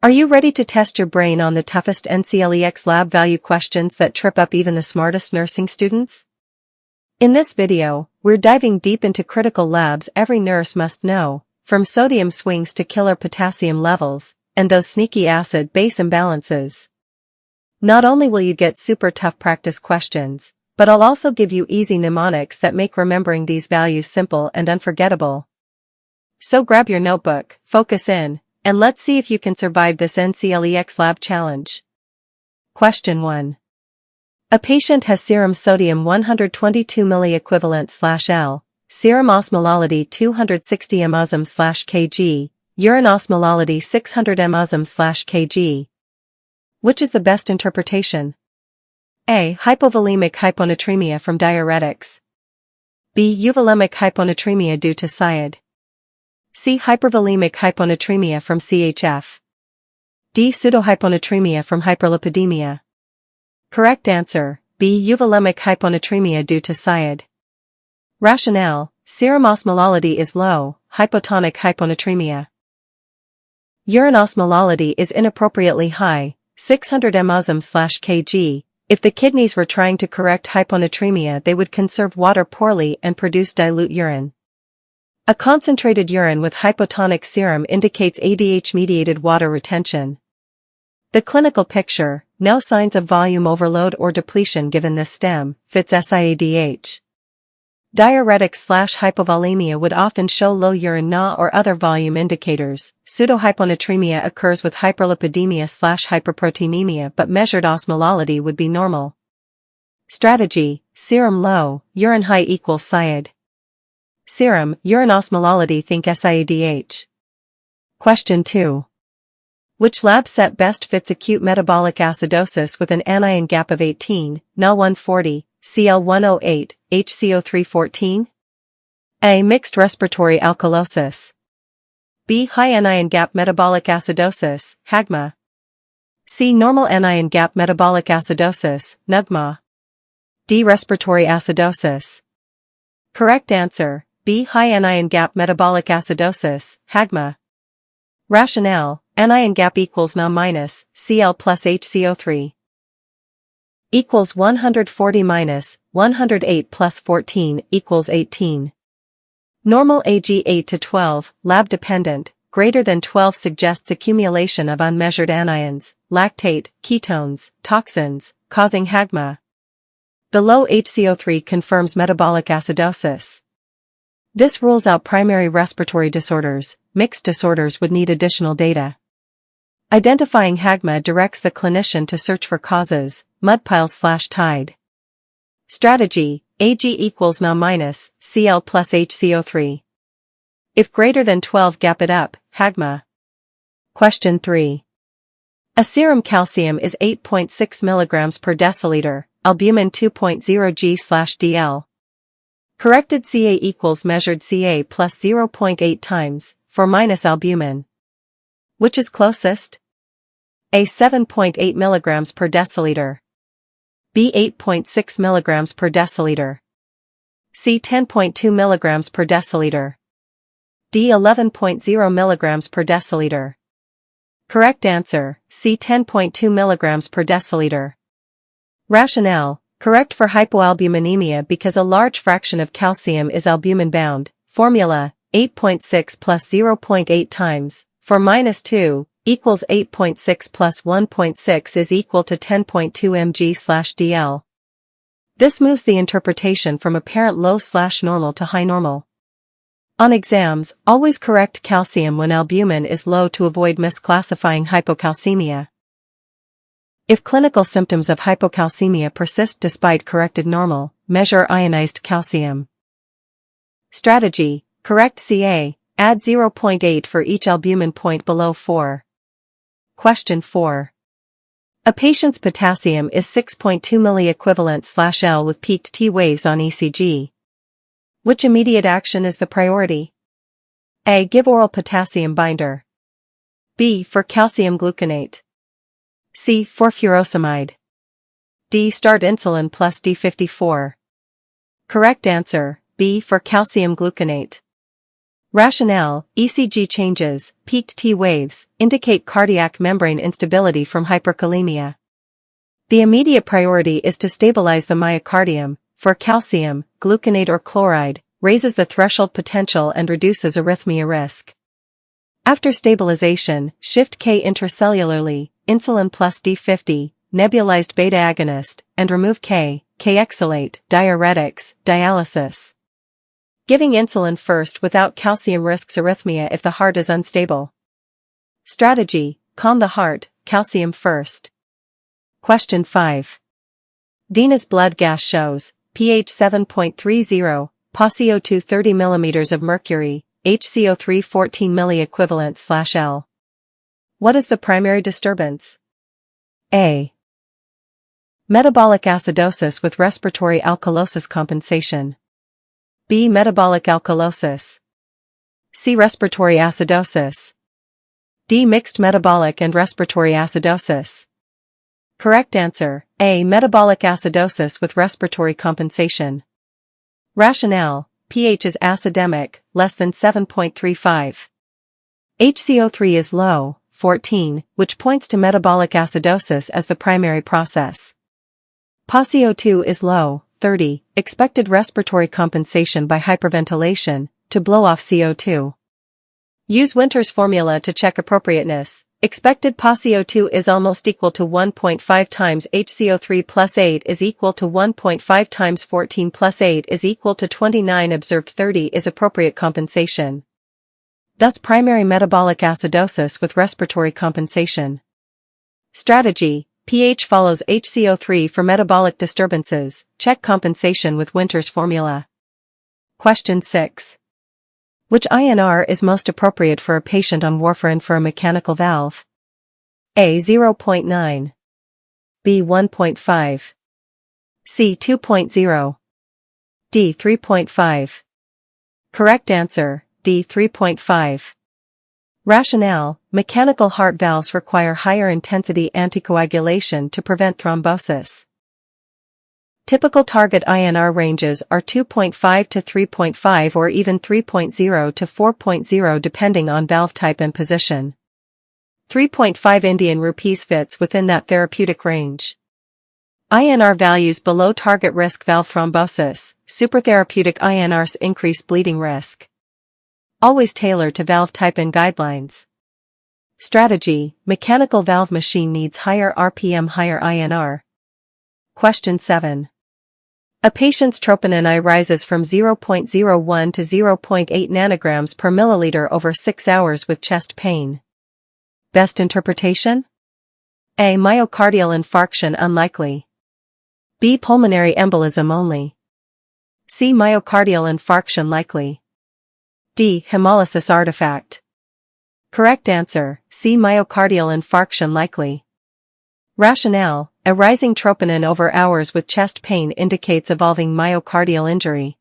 Are you ready to test your brain on the toughest Nclex lab value questions that trip up even the smartest nursing students? In this video, we're diving deep into critical labs every nurse must know, from sodium swings to killer potassium levels, and those sneaky acid-base imbalances. Not only will you get super tough practice questions, but I'll also give you easy mnemonics that make remembering these values simple and unforgettable. So grab your notebook, focus in, and let's see if you can survive this Nclex lab challenge. Question 1. A patient has serum sodium 122 milliequivalent/L, serum osmolality 260 mosm/kg, urine osmolality 600 mosm/kg. Which is the best interpretation? A. Hypovolemic hyponatremia from diuretics. B. Euvolemic hyponatremia due to SIAD. C. Hypervolemic hyponatremia from CHF. D. Pseudohyponatremia from hyperlipidemia. Correct answer, B. Euvolemic hyponatremia due to SIAD. Rationale: serum osmolality is low, hypotonic hyponatremia. Urine osmolality is inappropriately high, 600 mosm/kg. If the kidneys were trying to correct hyponatremia, they would conserve water poorly and produce dilute urine. A concentrated urine with hypotonic serum indicates ADH-mediated water retention. The clinical picture, no signs of volume overload or depletion given this stem, fits SIADH. Diuretics/hypovolemia would often show low urine Na or other volume indicators. Pseudohyponatremia occurs with hyperlipidemia/hyperproteinemia, but measured osmolality would be normal. Strategy: serum low, urine high equals SIAD. Serum, urine osmolality, think SIADH. Question 2. Which lab set best fits acute metabolic acidosis with an anion gap of 18, Na 140, Cl 108, HCO 314? A. Mixed respiratory alkalosis. B. High anion gap metabolic acidosis, HAGMA. C. Normal anion gap metabolic acidosis, NUGMA. D. Respiratory acidosis. Correct answer, B. High anion gap metabolic acidosis, HAGMA. Rationale: anion gap equals Na minus Cl plus HCO3 equals 140 minus 108 plus 14 equals 18. Normal Ag 8 to 12, lab dependent, greater than 12 suggests accumulation of unmeasured anions, lactate, ketones, toxins, causing HAGMA. The low HCO3 confirms metabolic acidosis. This rules out primary respiratory disorders. Mixed disorders would need additional data. Identifying HAGMA directs the clinician to search for causes, mudpiles/tide. Strategy: Ag equals Na minus Cl plus HCO3. If greater than 12, gap it up, HAGMA. Question 3. A serum calcium is 8.6 mg per deciliter, albumin 2.0 g/dl. Corrected Ca equals measured Ca plus 0.8 times, for minus albumin. Which is closest? A. 7.8 mg per deciliter. B. 8.6 mg per deciliter. C. 10.2 mg per deciliter. D. 11.0 mg per deciliter. Correct answer, C. 10.2 mg per deciliter. Rationale: correct for hypoalbuminemia because a large fraction of calcium is albumin-bound. Formula: 8.6 plus 0.8 times, for minus 2, equals 8.6 plus 1.6 is equal to 10.2 mg/dl. This moves the interpretation from apparent low/normal to high normal. On exams, always correct calcium when albumin is low to avoid misclassifying hypocalcemia. If clinical symptoms of hypocalcemia persist despite corrected normal, measure ionized calcium. Strategy: correct Ca, add 0.8 for each albumin point below 4. Question 4. A patient's potassium is 6.2 milliequivalent/L with peaked T waves on ECG. Which immediate action is the priority? A. Give oral potassium binder. B. For calcium gluconate. C. For furosemide. D. Start insulin plus D54. Correct answer, B. For calcium gluconate. Rationale: ECG changes, peaked T waves, indicate cardiac membrane instability from hyperkalemia. The immediate priority is to stabilize the myocardium. For calcium, gluconate or chloride, raises the threshold potential and reduces arrhythmia risk. After stabilization, shift K intracellularly, insulin plus D50, nebulized beta agonist, and remove K-exalate, diuretics, dialysis. Giving insulin first without calcium risks arrhythmia if the heart is unstable. Strategy: calm the heart, calcium first. Question 5. Dina's blood gas shows pH 7.30, PaCO2 30 mm of mercury, HCO3 14 milliequivalent/L. What is the primary disturbance? A. Metabolic acidosis with respiratory alkalosis compensation. B. Metabolic alkalosis. C. Respiratory acidosis. D. Mixed metabolic and respiratory acidosis. Correct answer: A. Metabolic acidosis with respiratory compensation. Rationale: pH is acidemic, less than 7.35. HCO3 is low, 14, which points to metabolic acidosis as the primary process. PaCO2 is low, 30, expected respiratory compensation by hyperventilation, to blow off CO2. Use Winter's formula to check appropriateness. Expected PaCO2 is almost equal to 1.5 times HCO3 plus 8 is equal to 1.5 times 14 plus 8 is equal to 29. Observed 30 is appropriate compensation. Thus primary metabolic acidosis with respiratory compensation. Strategy: pH follows HCO3 for metabolic disturbances, check compensation with Winter's formula. Question 6. Which INR is most appropriate for a patient on warfarin for a mechanical valve? A. 0.9. B. 1.5. C. 2.0. D. 3.5. Correct answer: D. 3.5. Rationale: mechanical heart valves require higher intensity anticoagulation to prevent thrombosis. Typical target INR ranges are 2.5 to 3.5 or even 3.0 to 4.0 depending on valve type and position. 3.5 Indian rupees fits within that therapeutic range. INR values below target risk valve thrombosis. Supertherapeutic INRs increase bleeding risk. Always tailor to valve type and guidelines. Strategy: mechanical valve machine needs higher RPM, higher INR. Question 7. A patient's troponin I rises from 0.01 to 0.8 nanograms per milliliter over 6 hours with chest pain. Best interpretation? A. Myocardial infarction unlikely. B. Pulmonary embolism only. C. Myocardial infarction likely. D. Hemolysis artifact. Correct answer: C. Myocardial infarction likely. Rationale: a rising troponin over hours with chest pain indicates evolving myocardial injury.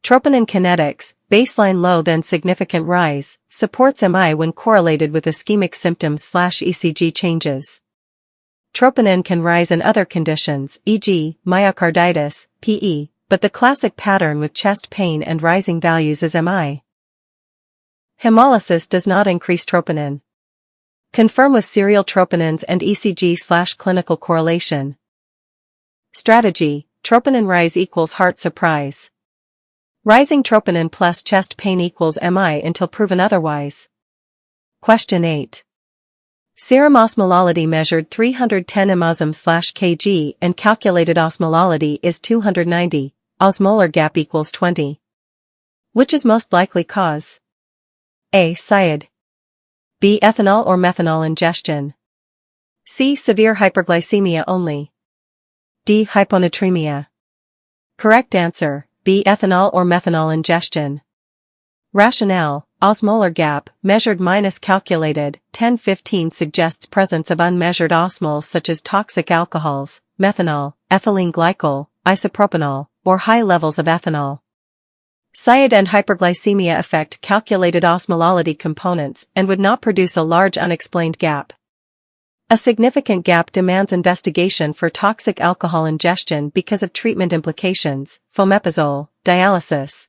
Troponin kinetics, baseline low then significant rise, supports MI when correlated with ischemic symptoms/ECG changes. Troponin can rise in other conditions, e.g., myocarditis, PE, but the classic pattern with chest pain and rising values is MI. Hemolysis does not increase troponin. Confirm with serial troponins and ECG/clinical correlation. Strategy: troponin rise equals heart surprise. Rising troponin plus chest pain equals MI until proven otherwise. Question 8. Serum osmolality measured 310 mmOsm/kg and calculated osmolality is 290, osmolar gap equals 20. Which is most likely cause? A. SIAD. B. Ethanol or methanol ingestion. C. Severe hyperglycemia only. D. Hyponatremia. Correct answer: B. Ethanol or methanol ingestion. Rationale: osmolar gap, measured minus calculated, 10-15 suggests presence of unmeasured osmoles such as toxic alcohols, methanol, ethylene glycol, isopropanol, or high levels of ethanol. SIAD and hyperglycemia affect calculated osmolality components and would not produce a large unexplained gap. A significant gap demands investigation for toxic alcohol ingestion because of treatment implications, fomepizole, dialysis.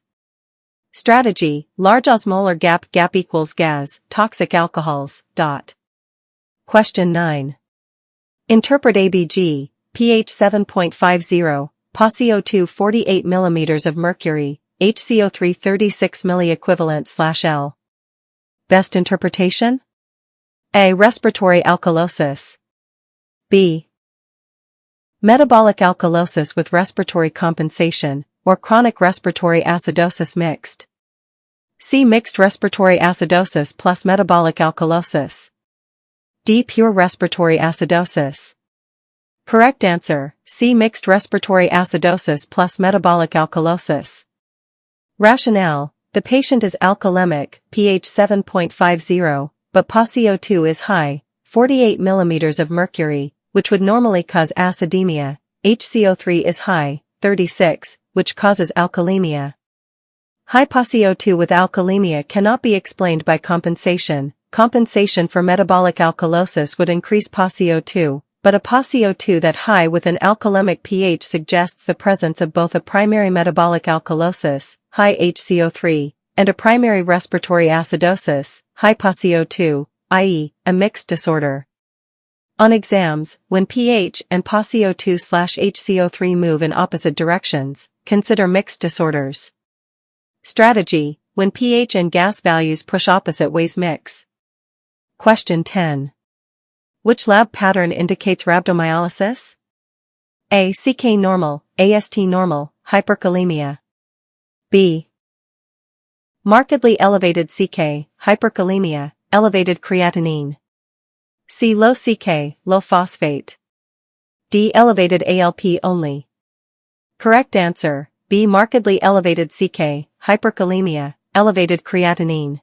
Strategy, large osmolar gap equals gas, toxic alcohols, dot. Question 9. Interpret ABG, pH 7.50, PaCO2 48 mm of mercury, HCO3 36 milliequivalent/L. Best interpretation? A. Respiratory alkalosis. B. Metabolic alkalosis with respiratory compensation, or chronic respiratory acidosis mixed. C. Mixed respiratory acidosis plus metabolic alkalosis. D. Pure respiratory acidosis. Correct answer, C. Mixed respiratory acidosis plus metabolic alkalosis. Rationale, the patient is alkalemic, pH 7.50, but PaCO2 is high, 48 mm of mercury, which would normally cause acidemia. HCO3 is high, 36, which causes alkalemia. High PaCO2 with alkalemia cannot be explained by compensation. Compensation for metabolic alkalosis would increase PaCO2, but a PaCO2 that high with an alkalemic pH suggests the presence of both a primary metabolic alkalosis, high HCO3, and a primary respiratory acidosis, high PaCO2, i.e., a mixed disorder. On exams, when pH and PaCO2/HCO3 move in opposite directions, consider mixed disorders. Strategy, when pH and gas values push opposite ways mix. Question 10. Which lab pattern indicates rhabdomyolysis? A. CK normal, AST normal, hyperkalemia. B. Markedly elevated CK, hyperkalemia, elevated creatinine. C. Low CK, low phosphate. D. Elevated ALP only. Correct answer, B. Markedly elevated CK, hyperkalemia, elevated creatinine.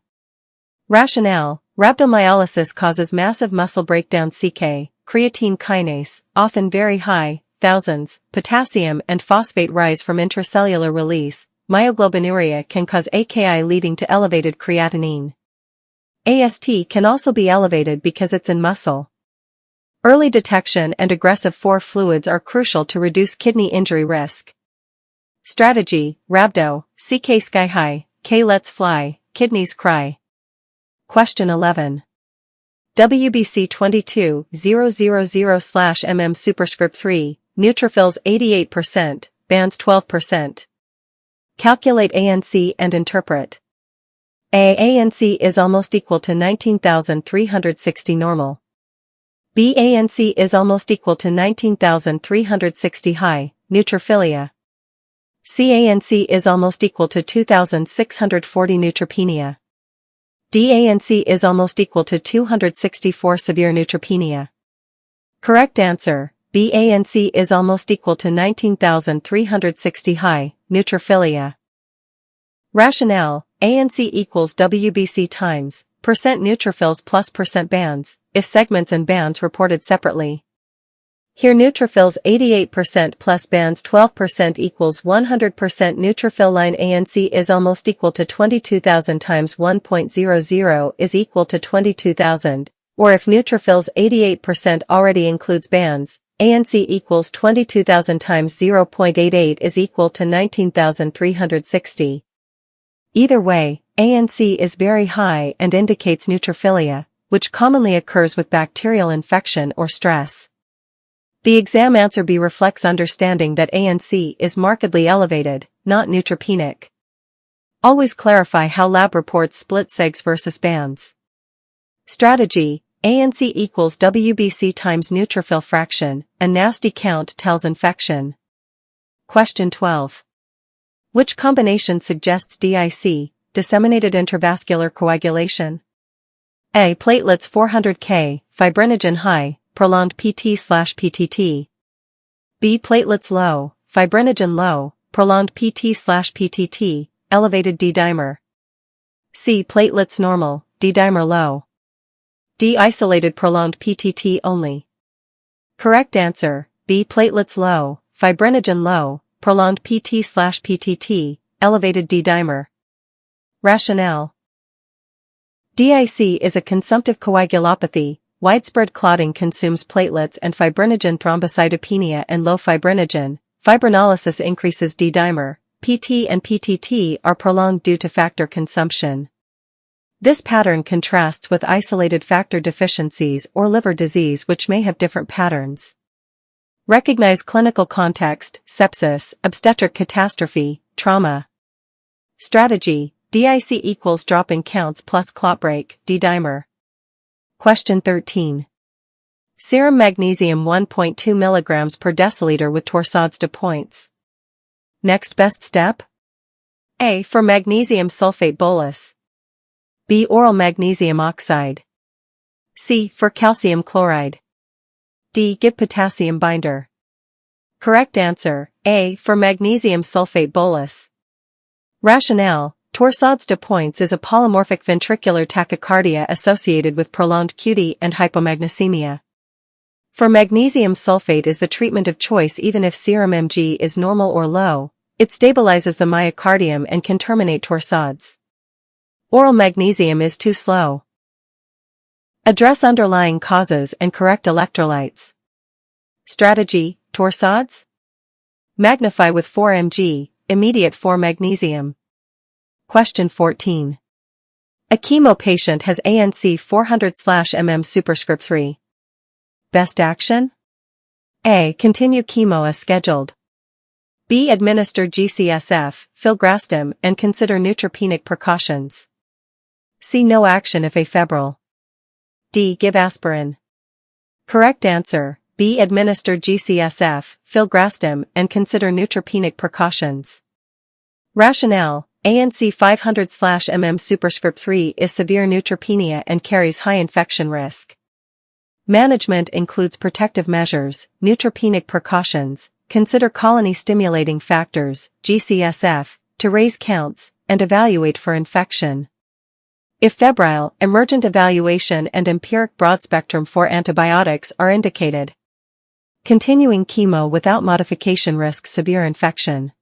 Rationale, rhabdomyolysis causes massive muscle breakdown CK, creatine kinase, often very high, thousands, potassium and phosphate rise from intracellular release. Myoglobinuria can cause AKI leading to elevated creatinine. AST can also be elevated because it's in muscle. Early detection and aggressive 4 fluids are crucial to reduce kidney injury risk. Strategy, rhabdo, CK sky high, K let's fly, kidneys cry. Question 11. WBC 22.000/mm superscript 3, neutrophils 88%, bands 12%. Calculate ANC and interpret. A. ANC is almost equal to 19,360 normal. B. ANC is almost equal to 19,360 high, neutrophilia. C. ANC is almost equal to 2,640 neutropenia. D. ANC is almost equal to 264 severe neutropenia. Correct answer, B. ANC is almost equal to 19,360 high, neutrophilia. Rationale, ANC equals WBC times percent neutrophils plus percent bands, if segments and bands reported separately. Here neutrophils 88% plus bands 12% equals 100%. Neutrophil line ANC is almost equal to 22,000 times 1.00 is equal to 22,000, or if neutrophils 88% already includes bands, ANC equals 22,000 times 0.88 is equal to 19,360. Either way, ANC is very high and indicates neutrophilia, which commonly occurs with bacterial infection or stress. The exam answer B reflects understanding that ANC is markedly elevated, not neutropenic. Always clarify how lab reports split segs versus bands. Strategy, ANC equals WBC times neutrophil fraction, a nasty count tells infection. Question 12. Which combination suggests DIC, disseminated intravascular coagulation? A. Platelets 400 K, fibrinogen high, prolonged PT/PTT. B. Platelets low, fibrinogen low, prolonged PT/PTT, elevated D-dimer. C. Platelets normal, D-dimer low. D. Isolated prolonged PTT only. Correct answer, B. Platelets low, fibrinogen low, prolonged PT/PTT, elevated D-dimer. Rationale. DIC is a consumptive coagulopathy. Widespread clotting consumes platelets and fibrinogen. Thrombocytopenia and low fibrinogen. Fibrinolysis increases D-dimer, PT and PTT are prolonged due to factor consumption. This pattern contrasts with isolated factor deficiencies or liver disease which may have different patterns. Recognize clinical context, sepsis, obstetric catastrophe, trauma. Strategy, DIC equals drop in counts plus clot break, D-dimer. Question 13. Serum magnesium 1.2 mg per deciliter with torsades de points. Next best step? A. For magnesium sulfate bolus. B. Oral magnesium oxide. C. For calcium chloride. D. Give potassium binder. Correct answer, A. For magnesium sulfate bolus. Rationale, torsades de points is a polymorphic ventricular tachycardia associated with prolonged QT and hypomagnesemia. For magnesium sulfate is the treatment of choice even if serum Mg is normal or low, it stabilizes the myocardium and can terminate torsades. Oral magnesium is too slow. Address underlying causes and correct electrolytes. Strategy, torsades? Magnify with 4 Mg, immediate for magnesium. Question 14. A chemo patient has ANC 400/mm superscript 3. Best action? A. Continue chemo as scheduled. B. Administer G-CSF, filgrastim, and consider neutropenic precautions. C. No action if afebrile. D. Give aspirin. Correct answer, B. Administer G-CSF, filgrastim, and consider neutropenic precautions. Rationale, ANC 500/mm superscript 3 is severe neutropenia and carries high infection risk. Management includes protective measures, neutropenic precautions, consider colony-stimulating factors, G-CSF, to raise counts, and evaluate for infection. If febrile, emergent evaluation and empiric broad-spectrum 4 antibiotics are indicated. Continuing chemo without modification risks severe infection.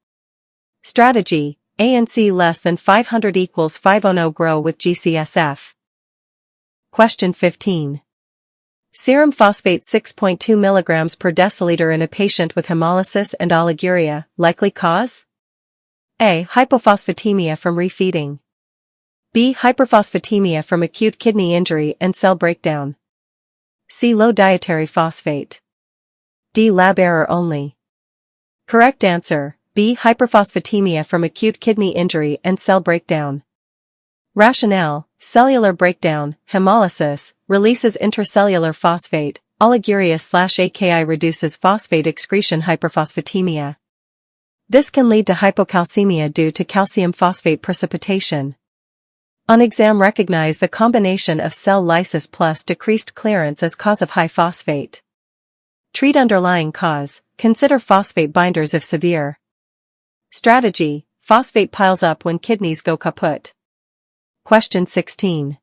Strategy, ANC less than 500 equals 500 grow with G-CSF. Question 15. Serum phosphate 6.2 mg per deciliter in a patient with hemolysis and oliguria, likely cause? A. Hypophosphatemia from refeeding. B. Hyperphosphatemia from acute kidney injury and cell breakdown. C. Low dietary phosphate. D. Lab error only. Correct answer, B. Hyperphosphatemia from acute kidney injury and cell breakdown. Rationale, cellular breakdown, hemolysis, releases intracellular phosphate, oliguria/AKI reduces phosphate excretion hyperphosphatemia. This can lead to hypocalcemia due to calcium phosphate precipitation. On exam recognize the combination of cell lysis plus decreased clearance as cause of high phosphate. Treat underlying cause, consider phosphate binders if severe. Strategy, phosphate piles up when kidneys go kaput. Question 16.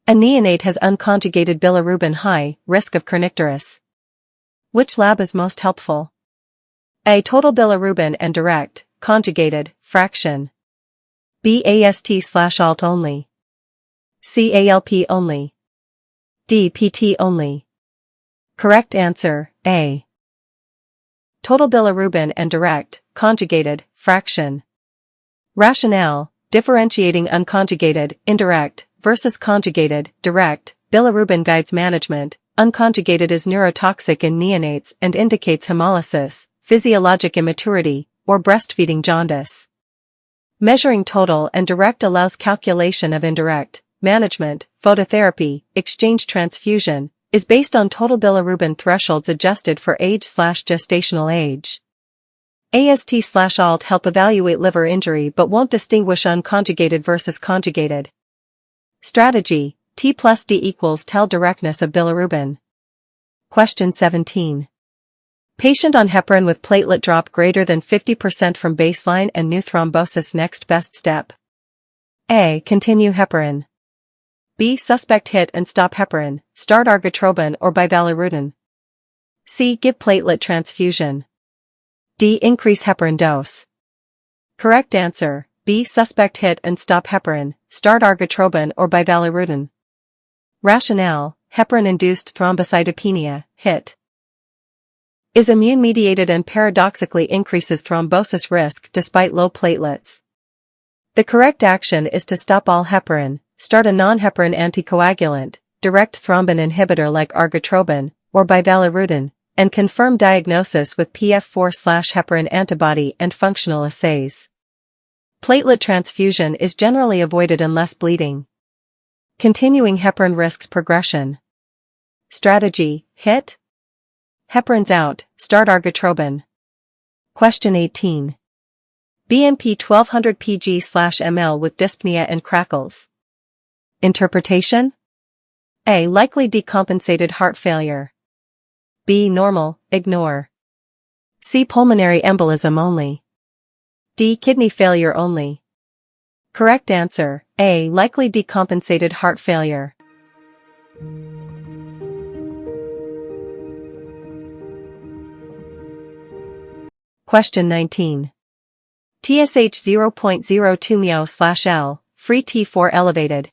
A neonate has unconjugated bilirubin high, risk of kernicterus. Which lab is most helpful? A. Total bilirubin and direct, conjugated, fraction. B. AST/ALT only. C. ALP only. D. PT only. Correct answer, A. Total bilirubin and direct, conjugated, fraction. Rationale, differentiating unconjugated, indirect, versus conjugated, direct, bilirubin guides management, unconjugated is neurotoxic in neonates and indicates hemolysis, physiologic immaturity, or breastfeeding jaundice. Measuring total and direct allows calculation of indirect, management, phototherapy, exchange transfusion, is based on total bilirubin thresholds adjusted for age/gestational age. AST/ALT help evaluate liver injury but won't distinguish unconjugated versus conjugated. Strategy, T plus D equals tell directness of bilirubin. Question 17. Patient on heparin with platelet drop greater than 50% from baseline and new thrombosis next best step. A. Continue heparin. B. Suspect hit and stop heparin, start argatroban or bivalirudin. C. Give platelet transfusion. D. Increase heparin dose. Correct answer, B. Suspect hit and stop heparin, start argatroban or bivalirudin. Rationale, heparin-induced thrombocytopenia, HIT. Is immune-mediated and paradoxically increases thrombosis risk despite low platelets. The correct action is to stop all heparin, start a non-heparin anticoagulant, direct thrombin inhibitor like argatroban, or bivalirudin, and confirm diagnosis with PF4/heparin antibody and functional assays. Platelet transfusion is generally avoided unless bleeding. Continuing heparin risks progression. Strategy, HIT? Heparin's out, start argatroban. Question 18. BMP 1200 pg/ml with dyspnea and crackles. Interpretation? A. Likely decompensated heart failure. B. Normal, ignore. C. Pulmonary embolism only. D. Kidney failure only. Correct answer, A. Likely decompensated heart failure. Question 19. TSH 0.02 μ/L, free T4 elevated.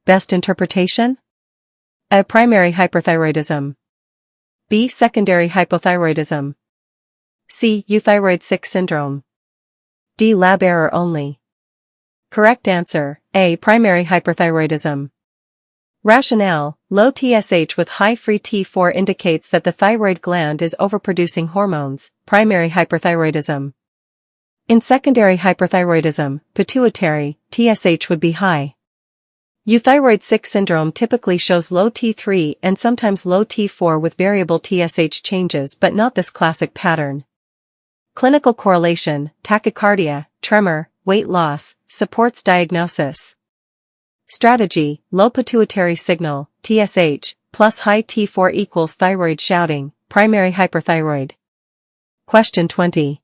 Best interpretation? A. Primary hyperthyroidism. B. Secondary hypothyroidism. C. Euthyroid sick syndrome. D. Lab error only. Correct answer, A. Primary hyperthyroidism. Rationale: low TSH with high free T4 indicates that the thyroid gland is overproducing hormones, primary hyperthyroidism. In secondary hyperthyroidism, pituitary, TSH would be high. Euthyroid sick syndrome typically shows low T3 and sometimes low T4 with variable TSH changes but not this classic pattern. Clinical correlation, tachycardia, tremor, weight loss, supports diagnosis. Strategy: low pituitary signal, TSH, plus high T4 equals thyroid shouting, primary hyperthyroid. Question 20.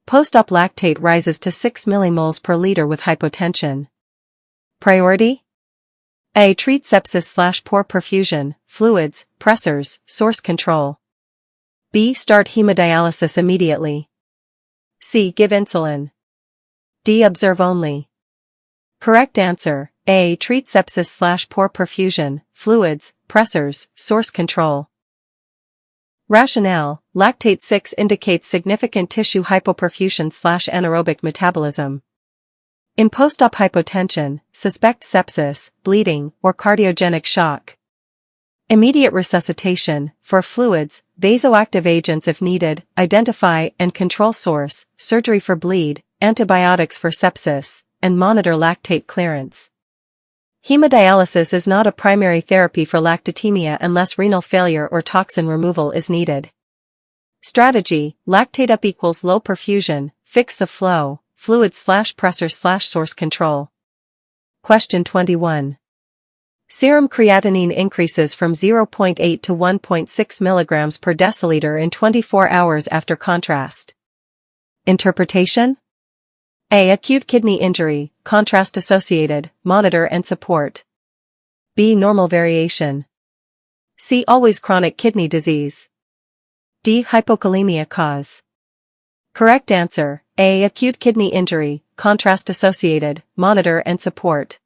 Post-op lactate rises to 6 millimoles per liter with hypotension. Priority? A. Treat sepsis/poor perfusion, fluids, pressors, source control. B. Start hemodialysis immediately. C. Give insulin. D. Observe only. Correct answer, A. Treat sepsis/poor perfusion, fluids, pressors, source control. Rationale: lactate 6 indicates significant tissue hypoperfusion/anaerobic metabolism. In post-op hypotension, suspect sepsis, bleeding, or cardiogenic shock. Immediate resuscitation, for fluids, vasoactive agents if needed, identify and control source, surgery for bleed, antibiotics for sepsis, and monitor lactate clearance. Hemodialysis is not a primary therapy for lactatemia unless renal failure or toxin removal is needed. Strategy: lactate up equals low perfusion, fix the flow, fluid/pressor/source control. Question 21. Serum creatinine increases from 0.8 to 1.6 mg per deciliter in 24 hours after contrast. Interpretation? A. Acute kidney injury, contrast associated, monitor and support. B. Normal variation. C. Always chronic kidney disease. D. Hypokalemia cause. Correct answer, A. Acute kidney injury, contrast associated, monitor and support.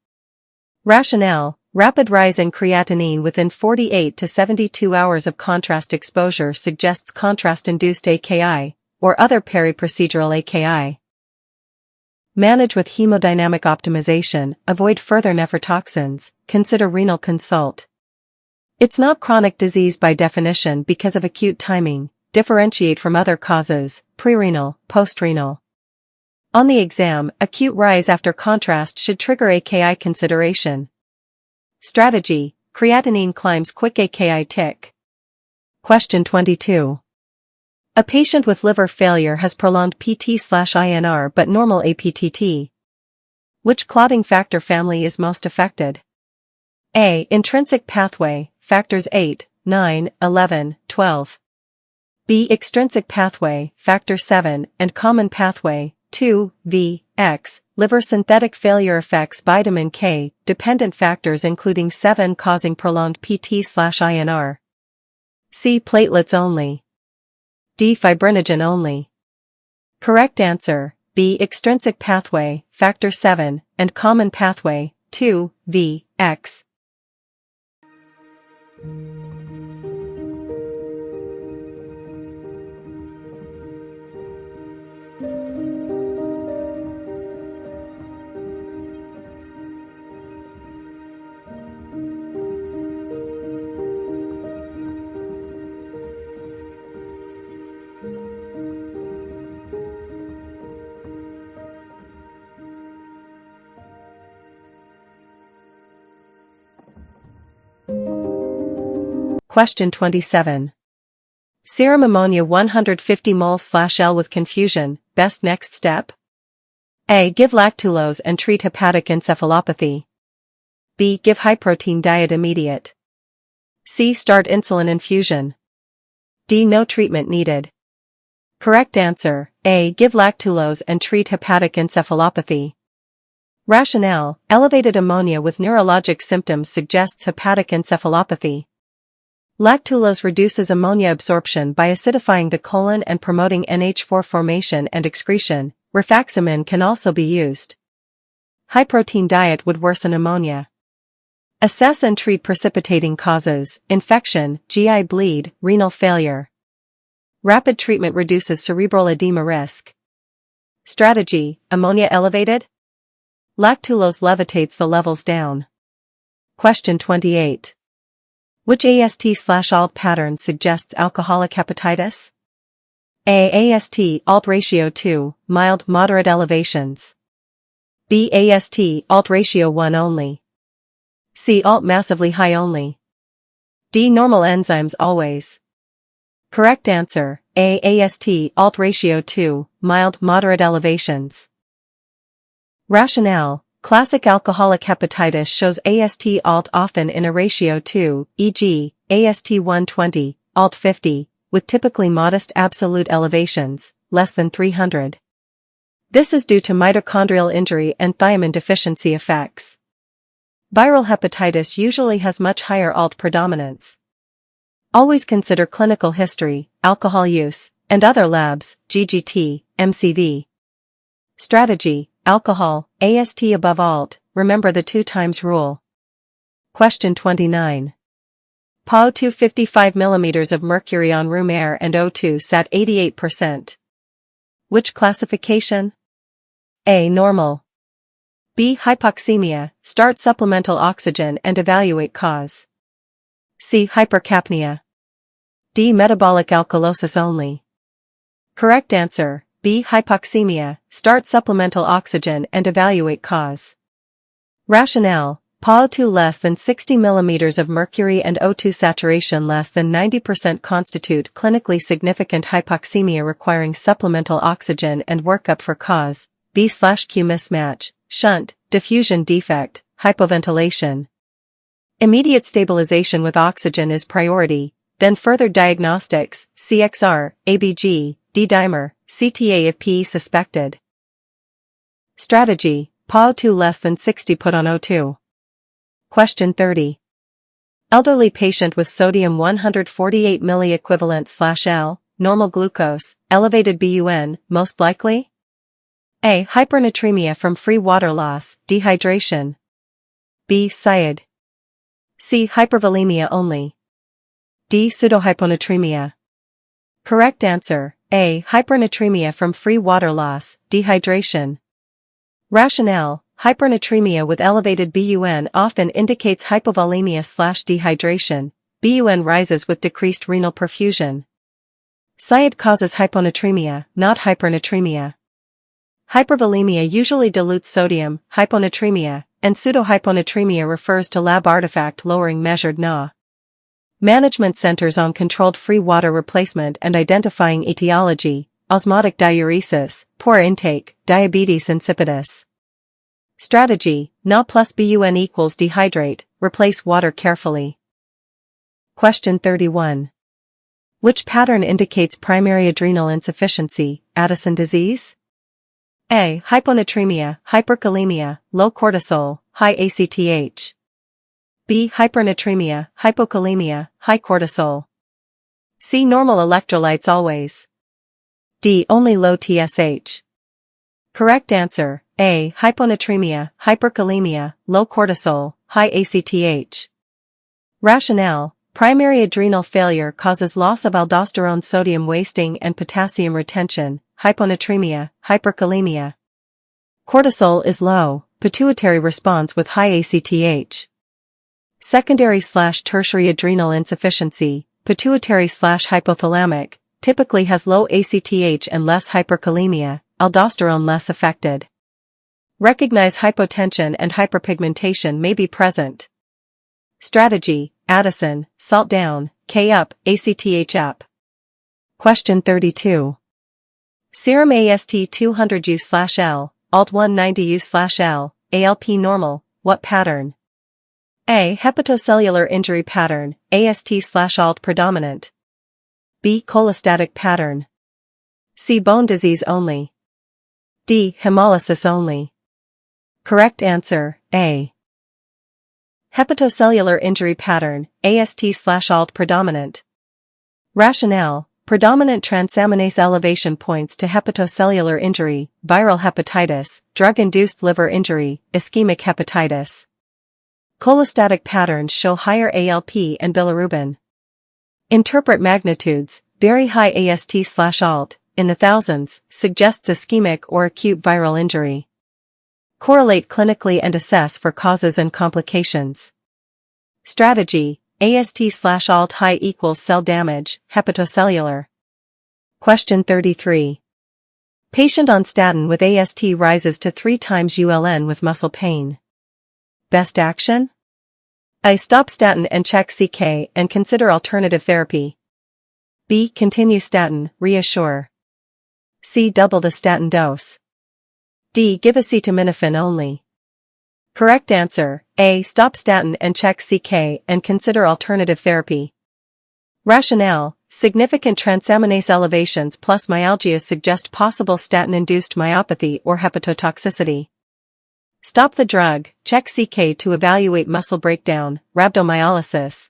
Rationale: rapid rise in creatinine within 48 to 72 hours of contrast exposure suggests contrast-induced AKI, or other peri-procedural AKI. Manage with hemodynamic optimization, avoid further nephrotoxins, consider renal consult. It's not chronic disease by definition because of acute timing, differentiate from other causes, prerenal, postrenal. On the exam, acute rise after contrast should trigger AKI consideration. Strategy: creatinine climbs quick AKI tick. Question 22. A patient with liver failure has prolonged PT/INR but normal APTT. Which clotting factor family is most affected? A. Intrinsic pathway, factors 8, 9, 11, 12. B. Extrinsic pathway, factor 7, and common pathway, 2, V, X. Liver synthetic failure affects vitamin K, dependent factors including 7 causing prolonged PT/INR. C. Platelets only. D. Fibrinogen only. Correct answer, B. Extrinsic pathway, factor 7, and common pathway, 2, V, X. Question 27. Serum ammonia 150 mol/L with confusion, best next step? A. Give lactulose and treat hepatic encephalopathy. B. Give high-protein diet immediate. C. Start insulin infusion. D. No treatment needed. Correct answer, A. Give lactulose and treat hepatic encephalopathy. Rationale: elevated ammonia with neurologic symptoms suggests hepatic encephalopathy. Lactulose reduces ammonia absorption by acidifying the colon and promoting NH4 formation and excretion. Rifaximin can also be used. High-protein diet would worsen ammonia. Assess and treat precipitating causes: infection, GI bleed, renal failure. Rapid treatment reduces cerebral edema risk. Strategy: ammonia elevated? Lactulose levitates the levels down. Question 28. Which AST/ALT pattern suggests alcoholic hepatitis? A. AST ALT ratio 2, mild moderate elevations. B. AST ALT ratio 1 only. C. ALT massively high only. D. Normal enzymes always. Correct answer, A. AST ALT ratio 2, mild moderate elevations. Rationale: classic alcoholic hepatitis shows AST ALT often in a ratio 2, e.g., AST 120, ALT 50, with typically modest absolute elevations, less than 300. This is due to mitochondrial injury and thiamine deficiency effects. Viral hepatitis usually has much higher ALT predominance. Always consider clinical history, alcohol use, and other labs, GGT, MCV. Strategy: alcohol, AST above ALT, remember the 2 times rule. Question 29. PaO2 55 mm of mercury on room air and O2 sat 88%. Which classification? A. Normal. B. Hypoxemia, start supplemental oxygen and evaluate cause. C. Hypercapnia. D. Metabolic alkalosis only. Correct answer, B. Hypoxemia, start supplemental oxygen and evaluate cause. Rationale: PaO2 less than 60 mm of mercury and O2 saturation less than 90% constitute clinically significant hypoxemia requiring supplemental oxygen and workup for cause, B/Q mismatch, shunt, diffusion defect, hypoventilation. Immediate stabilization with oxygen is priority, then further diagnostics, CXR, ABG, D-dimer, CTA if PE suspected. Strategy: PaO2 less than 60 put on O2. Question 30. Elderly patient with sodium 148 milliequivalent/L, normal glucose, elevated BUN, most likely? A. Hypernatremia from free water loss, dehydration. B. SIAD. C. Hypervolemia only. D. Pseudohyponatremia. Correct answer, A. Hypernatremia from free water loss, dehydration. Rationale: hypernatremia with elevated BUN often indicates hypovolemia/dehydration. BUN rises with decreased renal perfusion. SIAD causes hyponatremia, not hypernatremia. Hypervolemia usually dilutes sodium, hyponatremia, and pseudohyponatremia refers to lab artifact lowering measured Na. Management centers on controlled free water replacement and identifying etiology, osmotic diuresis, poor intake, diabetes insipidus. Strategy: Na plus BUN equals dehydrate, replace water carefully. Question 31. Which pattern indicates primary adrenal insufficiency, Addison disease? A. Hyponatremia, hyperkalemia, low cortisol, high ACTH. B. Hypernatremia, hypokalemia, high cortisol. C. Normal electrolytes always. D. Only low TSH. Correct answer, A. Hyponatremia, hyperkalemia, low cortisol, high ACTH. Rationale: primary adrenal failure causes loss of aldosterone, sodium wasting and potassium retention, hyponatremia, hyperkalemia. Cortisol is low, pituitary responds with high ACTH. Secondary/tertiary adrenal insufficiency, pituitary/hypothalamic, typically has low ACTH and less hyperkalemia, aldosterone less affected. Recognize hypotension and hyperpigmentation may be present. Strategy: Addison, salt down, K up, ACTH up. Question 32. Serum AST 200U/L, ALT 190U/L, ALP normal, what pattern? A. Hepatocellular injury pattern, AST/ALT predominant. B. Cholestatic pattern. C. Bone disease only. D. Hemolysis only. Correct answer, A. Hepatocellular injury pattern, AST/ALT predominant. Rationale: predominant transaminase elevation points to hepatocellular injury, viral hepatitis, drug-induced liver injury, ischemic hepatitis. Cholestatic patterns show higher ALP and bilirubin. Interpret magnitudes: very high AST/ALT, in the thousands, suggests ischemic or acute viral injury. Correlate clinically and assess for causes and complications. Strategy: AST/ALT high equals cell damage, hepatocellular. Question 33. Patient on statin with AST rises to 3 times ULN with muscle pain. Best action? A. Stop statin and check CK and consider alternative therapy. B. Continue statin, reassure. C. Double the statin dose. D. Give acetaminophen only. Correct answer: A. Stop statin and check CK and consider alternative therapy. Rationale: significant transaminase elevations plus myalgia suggest possible statin-induced myopathy or hepatotoxicity. Stop the drug, check CK to evaluate muscle breakdown, rhabdomyolysis.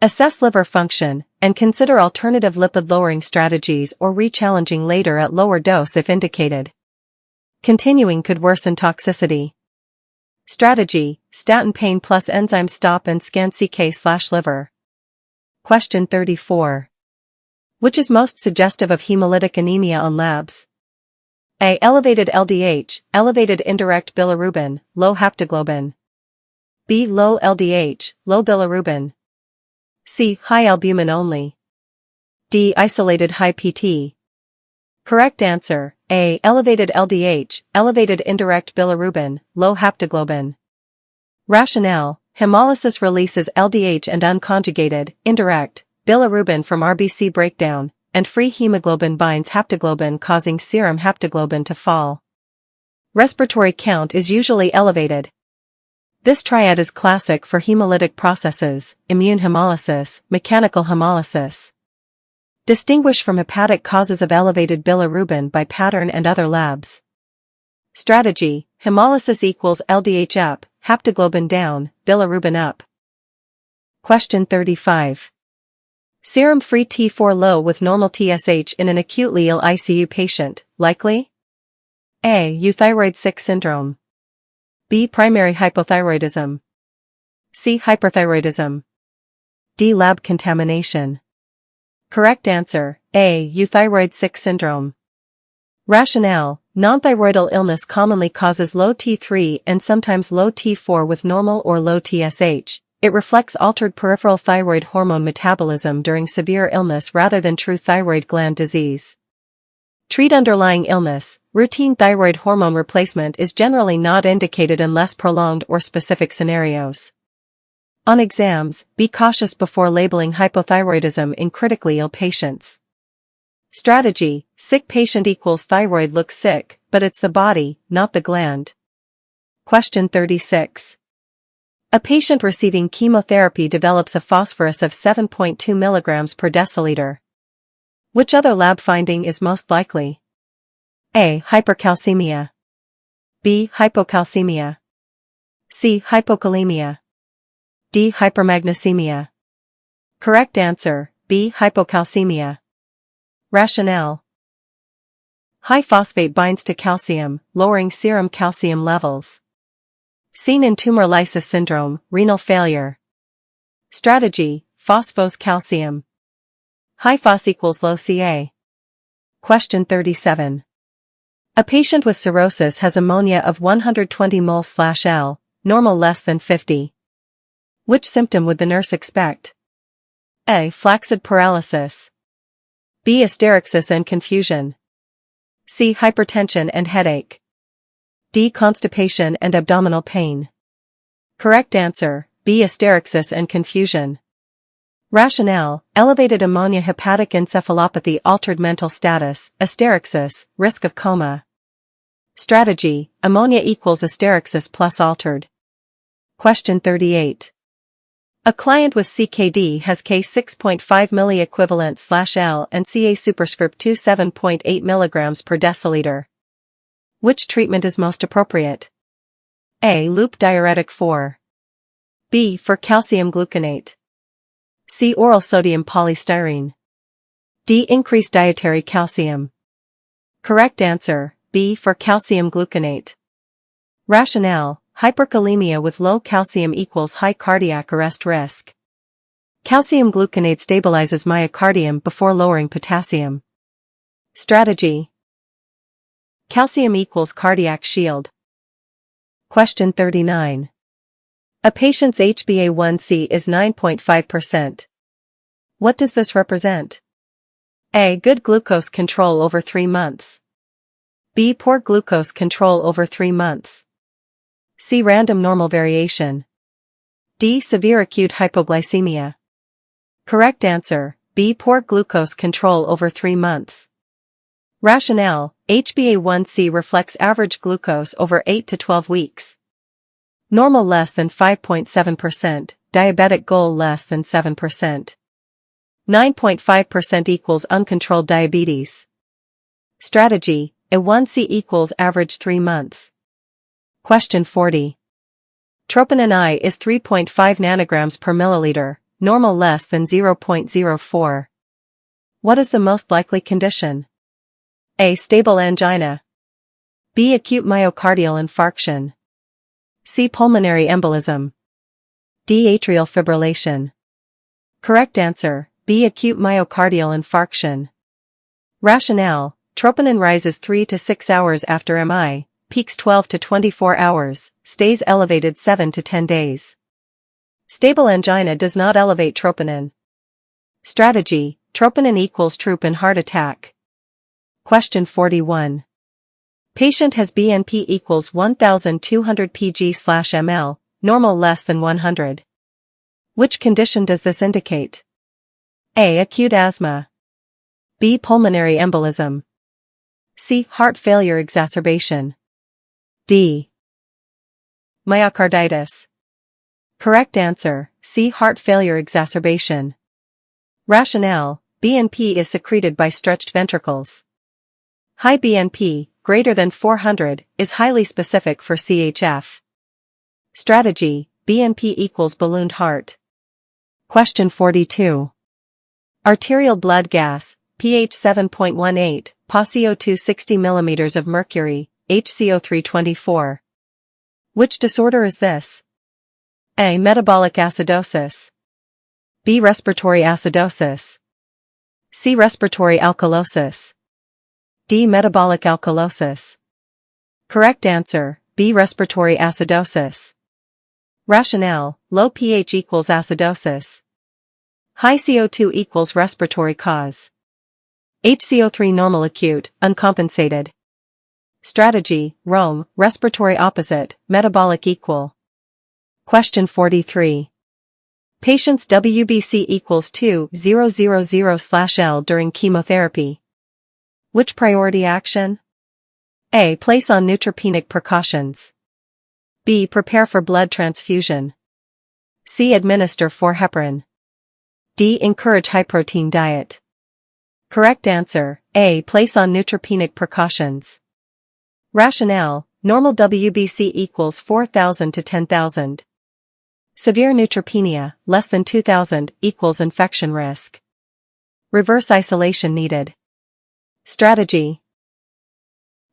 Assess liver function, and consider alternative lipid-lowering strategies or re-challenging later at lower dose if indicated. Continuing could worsen toxicity. Strategy: statin pain plus enzyme stop and scan CK/liver. Question 34. Which is most suggestive of hemolytic anemia on labs? A. Elevated LDH, elevated indirect bilirubin, low haptoglobin. B. Low LDH, low bilirubin. C. High albumin only. D. Isolated high PT. Correct answer: A. Elevated LDH, elevated indirect bilirubin, low haptoglobin. Rationale: hemolysis releases LDH and unconjugated, indirect, bilirubin from RBC breakdown, and free hemoglobin binds haptoglobin causing serum haptoglobin to fall. Respiratory count is usually elevated. This triad is classic for hemolytic processes, immune hemolysis, mechanical hemolysis. Distinguish from hepatic causes of elevated bilirubin by pattern and other labs. Strategy: hemolysis equals LDH up, haptoglobin down, bilirubin up. Question 35. Serum free T4 low with normal TSH in an acutely ill ICU patient, likely? A. Euthyroid sick syndrome. B. Primary hypothyroidism. C. Hyperthyroidism. D. Lab contamination. Correct answer: A. Euthyroid sick syndrome. Rationale: non-thyroidal illness commonly causes low T3 and sometimes low T4 with normal or low TSH. It reflects altered peripheral thyroid hormone metabolism during severe illness rather than true thyroid gland disease. Treat underlying illness. Routine thyroid hormone replacement is generally not indicated unless prolonged or specific scenarios. On exams, be cautious before labeling hypothyroidism in critically ill patients. Strategy: sick patient equals thyroid looks sick, but it's the body, not the gland. Question 36. A patient receiving chemotherapy develops a phosphorus of 7.2 mg per deciliter. Which other lab finding is most likely? A. Hypercalcemia. B. Hypocalcemia. C. Hypokalemia. D. Hypermagnesemia. Correct answer: B. Hypocalcemia. Rationale: high phosphate binds to calcium, lowering serum calcium levels. Seen in tumor lysis syndrome, renal failure. Strategy: phosphose calcium. High phos equals low Ca. Question 37. A patient with cirrhosis has ammonia of 120 mol/L, normal less than 50. Which symptom would the nurse expect? A. Flaccid paralysis. B. Hysterexis and confusion. C. Hypertension and headache. D. Constipation and abdominal pain. Correct answer: B. Hysterexis and confusion. Rationale: elevated ammonia, hepatic encephalopathy, altered mental status, hysterexis, risk of coma. Strategy: ammonia equals hysterexis plus altered. Question 38. A client with CKD has K 6.5 milliequivalent/L and Ca superscript 2 7.8 mg per deciliter. Which treatment is most appropriate? A. Loop diuretic 4. B. For calcium gluconate. C. Oral sodium polystyrene. D. Increase dietary calcium. Correct answer: B. For calcium gluconate. Rationale: hyperkalemia with low calcium equals high cardiac arrest risk. Calcium gluconate stabilizes myocardium before lowering potassium. Strategy: calcium equals cardiac shield. Question 39. A patient's HbA1c is 9.5%. What does this represent? A. Good glucose control over 3 months. B. Poor glucose control over 3 months. C. Random normal variation. D. Severe acute hypoglycemia. Correct answer: B. Poor glucose control over 3 months. Rationale: HbA1c reflects average glucose over 8 to 12 weeks. Normal less than 5.7%, diabetic goal less than 7%. 9.5% equals uncontrolled diabetes. Strategy: A1c equals average 3 months. Question 40. Troponin I is 3.5 nanograms per milliliter, normal less than 0.04. What is the most likely condition? A. Stable angina. B. Acute myocardial infarction. C. Pulmonary embolism. D. Atrial fibrillation. Correct answer: B. Acute myocardial infarction. Rationale: troponin rises 3 to 6 hours after MI, peaks 12 to 24 hours, stays elevated 7 to 10 days. Stable angina does not elevate troponin. Strategy: troponin equals troop in heart attack. Question 41. Patient has BNP equals 1200 pg/ml, normal less than 100. Which condition does this indicate? A. Acute asthma. B. Pulmonary embolism. C. Heart failure exacerbation. D. Myocarditis. Correct answer: C. Heart failure exacerbation. Rationale: BNP is secreted by stretched ventricles. High BNP, greater than 400, is highly specific for CHF. Strategy: BNP equals ballooned heart. Question 42. Arterial blood gas, pH 7.18, PaCO2 60 mm of mercury, HCO3 24. Which disorder is this? A. Metabolic acidosis. B. Respiratory acidosis. C. Respiratory alkalosis. D. Metabolic alkalosis. Correct answer: B. Respiratory acidosis. Rationale: low pH equals acidosis. High CO2 equals respiratory cause. HCO3 normal acute, uncompensated. Strategy: Rome, respiratory opposite, metabolic equal. Question 43. Patient's WBC equals 2,000/L during chemotherapy. Which priority action? A. Place on neutropenic precautions. B. Prepare for blood transfusion. C. Administer 4-heparin. D. Encourage high-protein diet. Correct answer: A. Place on neutropenic precautions. Rationale: normal WBC equals 4,000 to 10,000. Severe neutropenia, less than 2,000, equals infection risk. Reverse isolation needed. Strategy: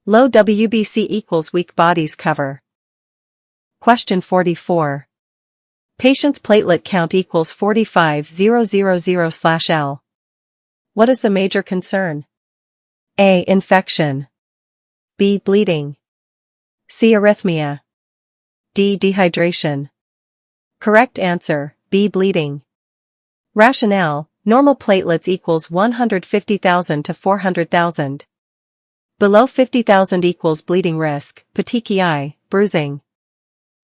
low WBC equals weak bodies cover. Question 44. Patient's platelet count equals 45,000/L. What is the major concern? A. Infection. B. Bleeding. C. Arrhythmia. D. Dehydration. Correct answer: B. Bleeding. Rationale: normal platelets equals 150,000 to 400,000. Below 50,000 equals bleeding risk, petechiae, bruising.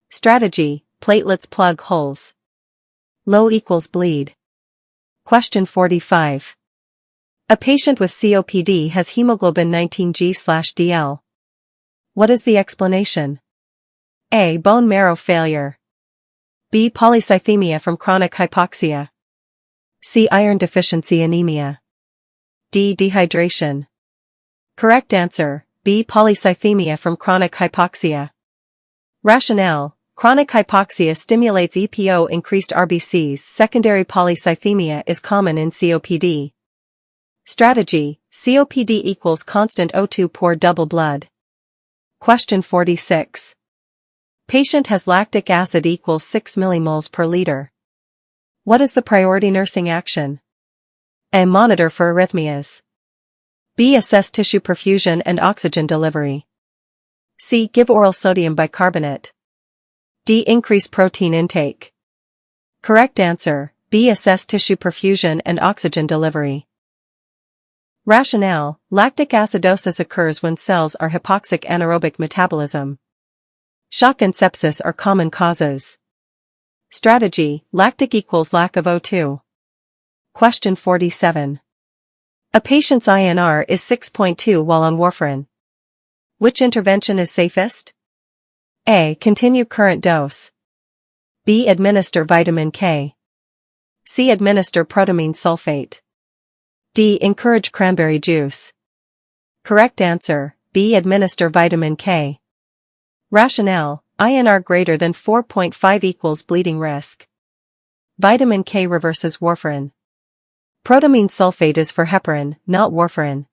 Strategy: platelets plug holes. Low equals bleed. Question 45. A patient with COPD has hemoglobin 19G/DL. What is the explanation? A. Bone marrow failure. B. Polycythemia from chronic hypoxia. C. Iron deficiency anemia. D. Dehydration. Correct answer, B. Polycythemia from chronic hypoxia. Rationale: chronic hypoxia stimulates EPO increased RBCs. Secondary polycythemia is common in COPD. Strategy: COPD equals constant O2 poor double blood. Question 46. Patient has lactic acid equals 6 millimoles per liter. What is the priority nursing action? A. Monitor for arrhythmias. B. Assess tissue perfusion and oxygen delivery. C. Give oral sodium bicarbonate. D. Increase protein intake. Correct answer, B. Assess tissue perfusion and oxygen delivery. Rationale: lactic acidosis occurs when cells are hypoxic anaerobic metabolism. Shock and sepsis are common causes. Strategy: lactic equals lack of O2. Question 47. A patient's INR is 6.2 while on warfarin. Which intervention is safest? A. Continue current dose. B. Administer vitamin K. C. Administer protamine sulfate. D. Encourage cranberry juice. Correct answer, B. Administer vitamin K. Rationale: INR greater than 4.5 equals bleeding risk. Vitamin K reverses warfarin. Protamine sulfate is for heparin, not warfarin.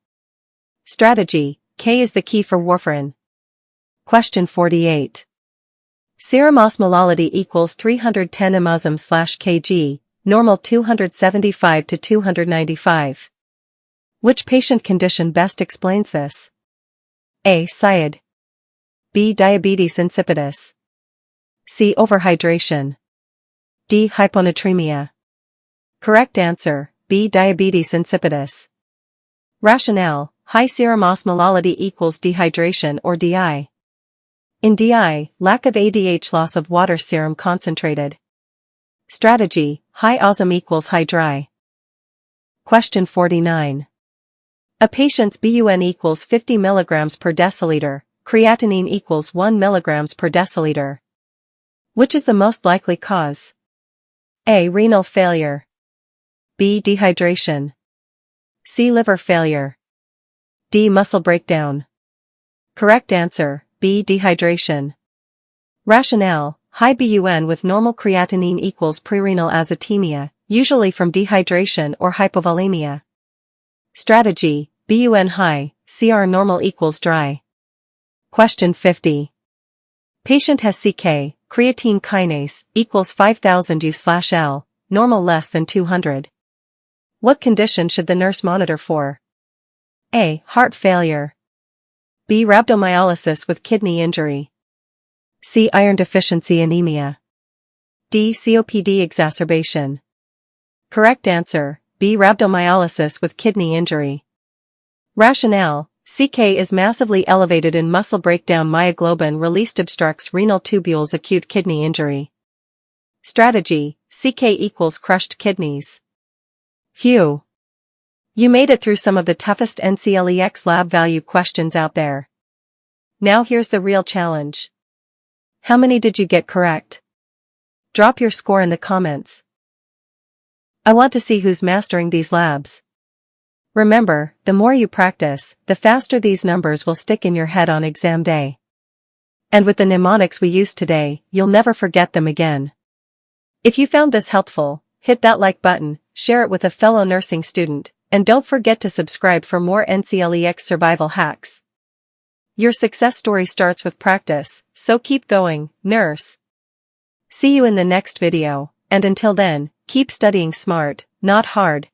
Strategy: K is the key for warfarin. Question 48. Serum osmolality equals 310 mosm/kg, normal 275 to 295. Which patient condition best explains this? A. SIAD. B. Diabetes insipidus. C. Overhydration. D. Hyponatremia. Correct answer, B. Diabetes insipidus. Rationale: high serum osmolality equals dehydration or DI. In DI, lack of ADH, loss of water, serum concentrated. Strategy: high osm equals high dry. Question 49. A patient's BUN equals 50 mg per deciliter, creatinine equals 1 mg per deciliter. Which is the most likely cause? A. Renal failure. B. Dehydration. C. Liver failure. D. Muscle breakdown. Correct answer, B. Dehydration. Rationale: high BUN with normal creatinine equals prerenal azotemia, usually from dehydration or hypovolemia. Strategy: BUN high, CR normal equals dry. Question 50. Patient has CK, creatine kinase, equals 5000 U/L, normal less than 200. What condition should the nurse monitor for? A. Heart failure. B. Rhabdomyolysis with kidney injury. C. Iron deficiency anemia. D. COPD exacerbation. Correct answer, B. Rhabdomyolysis with kidney injury. Rationale: CK is massively elevated in muscle breakdown, myoglobin released obstructs renal tubules, acute kidney injury. Strategy: CK equals crushed kidneys. Phew! You made it through some of the toughest NCLEX lab value questions out there. Now here's the real challenge. How many did you get correct? Drop your score in the comments. I want to see who's mastering these labs. Remember, the more you practice, the faster these numbers will stick in your head on exam day. And with the mnemonics we used today, you'll never forget them again. If you found this helpful, hit that like button, share it with a fellow nursing student, and don't forget to subscribe for more NCLEX survival hacks. Your success story starts with practice, so keep going, nurse. See you in the next video, and until then, keep studying smart, not hard.